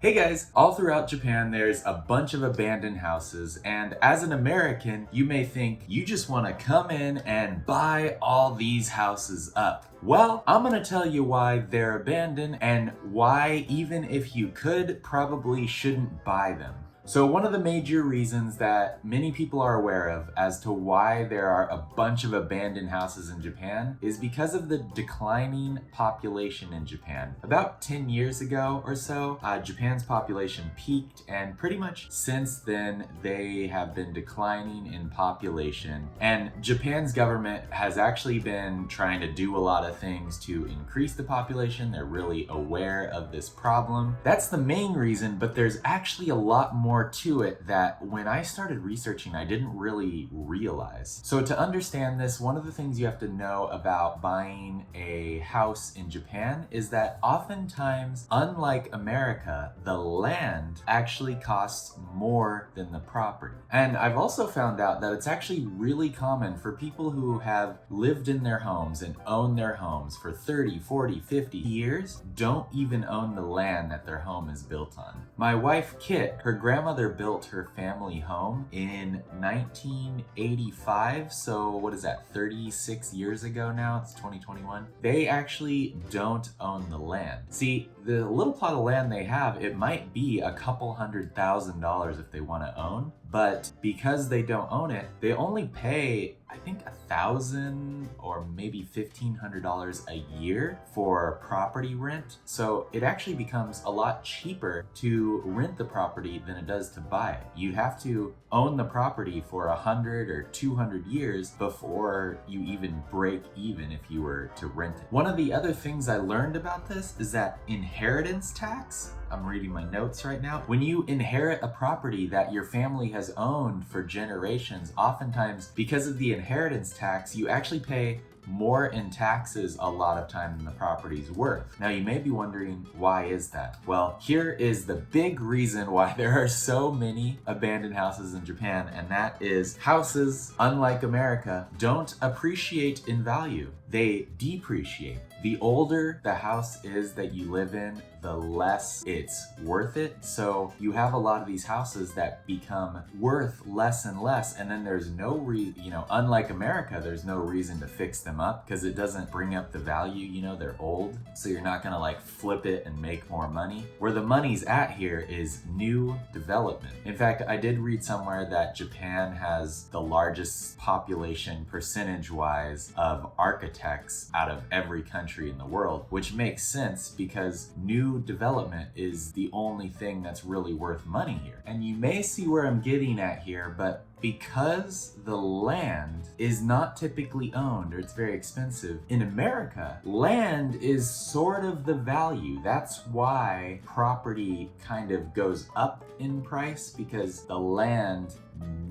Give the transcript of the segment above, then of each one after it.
Hey guys, all throughout Japan there's a bunch of abandoned houses, and as an American, you may think you just want to come in and buy all these houses up. Well, I'm gonna tell you why they're abandoned and why, even if you could, probably shouldn't buy them. So one of the major reasons that many people are aware of as to why there are a bunch of abandoned houses in Japan is because of the declining population in Japan. About 10 years ago or so, Japan's population peaked, and pretty much since then they have been declining in population. And Japan's government has actually been trying to do a lot of things to increase the population. They're really aware of this problem. That's the main reason, but there's actually a lot more to it that when I started researching, I didn't really realize. So to understand this, one of the things you have to know about buying a house in Japan is that oftentimes, unlike America, the land actually costs more than the property. And I've also found out that it's actually really common for people who have lived in their homes and own their homes for 30, 40, 50 years don't even own the land that their home is built on. My wife, Kit, her grandmother built her family home in 1985, so what is that, 36 years ago now? It's 2021. They actually don't own the land. See, the little plot of land they have, it might be a couple $100,000 if they want to own, but because they don't own it, they only pay, I think, $1,000 or maybe $1,500 a year for property rent. So it actually becomes a lot cheaper to rent the property than it does to buy it. You have to own the property for 100 or 200 years before you even break even if you were to rent it. One of the other things I learned about this is that inheritance tax, I'm reading my notes right now. When you inherit a property that your family has owned for generations, oftentimes because of the inheritance tax, you actually pay more in taxes a lot of time than the property's worth. Now you may be wondering, why is that? Well, here is the big reason why there are so many abandoned houses in Japan, and that is houses, unlike America, don't appreciate in value. They depreciate. The older the house is that you live in, the less it's worth it. So you have a lot of these houses that become worth less and less, and then there's no reason, unlike America, there's no reason to fix them up because it doesn't bring up the value, they're old. So you're not gonna like flip it and make more money. Where the money's at here is new development. In fact, I did read somewhere that Japan has the largest population percentage-wise of architects out of every country in the world, which makes sense because new development is the only thing that's really worth money here. And you may see where I'm getting at here, but because the land is not typically owned or it's very expensive, in America, land is sort of the value. That's why property kind of goes up in price, because the land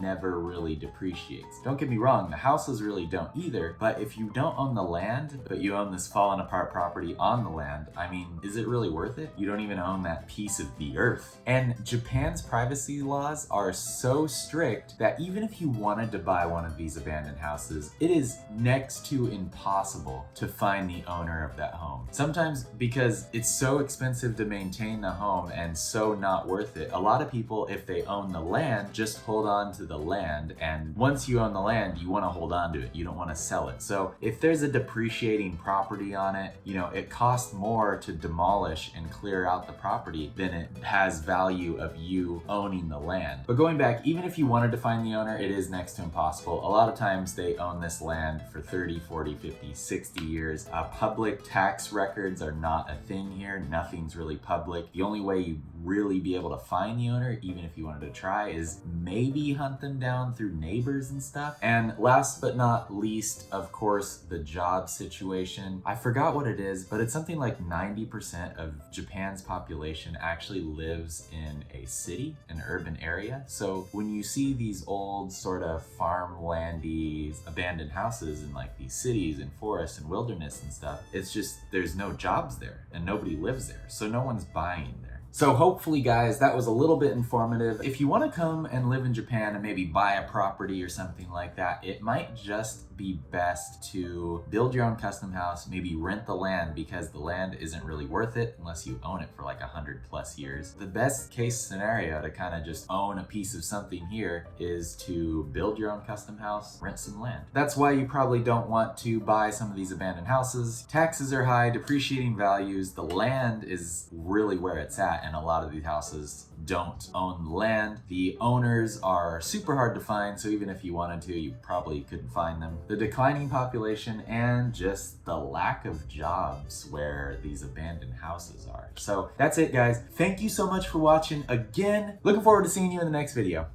never really depreciates. Don't get me wrong, the houses really don't either, but if you don't own the land, but you own this fallen apart property on the land, I mean, is it really worth it? You don't even own that piece of the earth. And Japan's privacy laws are so strict that even if you wanted to buy one of these abandoned houses, it is next to impossible to find the owner of that home. Sometimes because it's so expensive to maintain the home and so not worth it, a lot of people, if they own the land, just hold on to the land, and once you own the land, you want to hold on to it. You don't want to sell it. So if there's a depreciating property on it, it costs more to demolish and clear out the property than it has value of you owning the land. But going back, even if you wanted to find the owner, it is next to impossible. A lot of times they own this land for 30, 40, 50, 60 years. Public tax records are not a thing here. Nothing's really public. The only way you really be able to find the owner, even if you wanted to try, is maybe hunt them down through neighbors and stuff. And last but not least, of course, the job situation. I forgot what it is, but it's something like 90% of Japan's population actually lives in a city, an urban area. So when you see these old sort of farmlandy abandoned houses in like these cities and forests and wilderness and stuff, it's just, there's no jobs there and nobody lives there. So no one's buying there. So hopefully, guys, that was a little bit informative. If you want to come and live in Japan and maybe buy a property or something like that, it might just be best to build your own custom house, maybe rent the land, because the land isn't really worth it unless you own it for like 100+ years. The best case scenario to kind of just own a piece of something here is to build your own custom house, rent some land. That's why you probably don't want to buy some of these abandoned houses. Taxes are high, depreciating values, the land is really where it's at, and a lot of these houses don't own the land. The owners are super hard to find, so even if you wanted to, you probably couldn't find them. The declining population and just the lack of jobs where these abandoned houses are. So that's it, guys. Thank you so much for watching again. Looking forward to seeing you in the next video.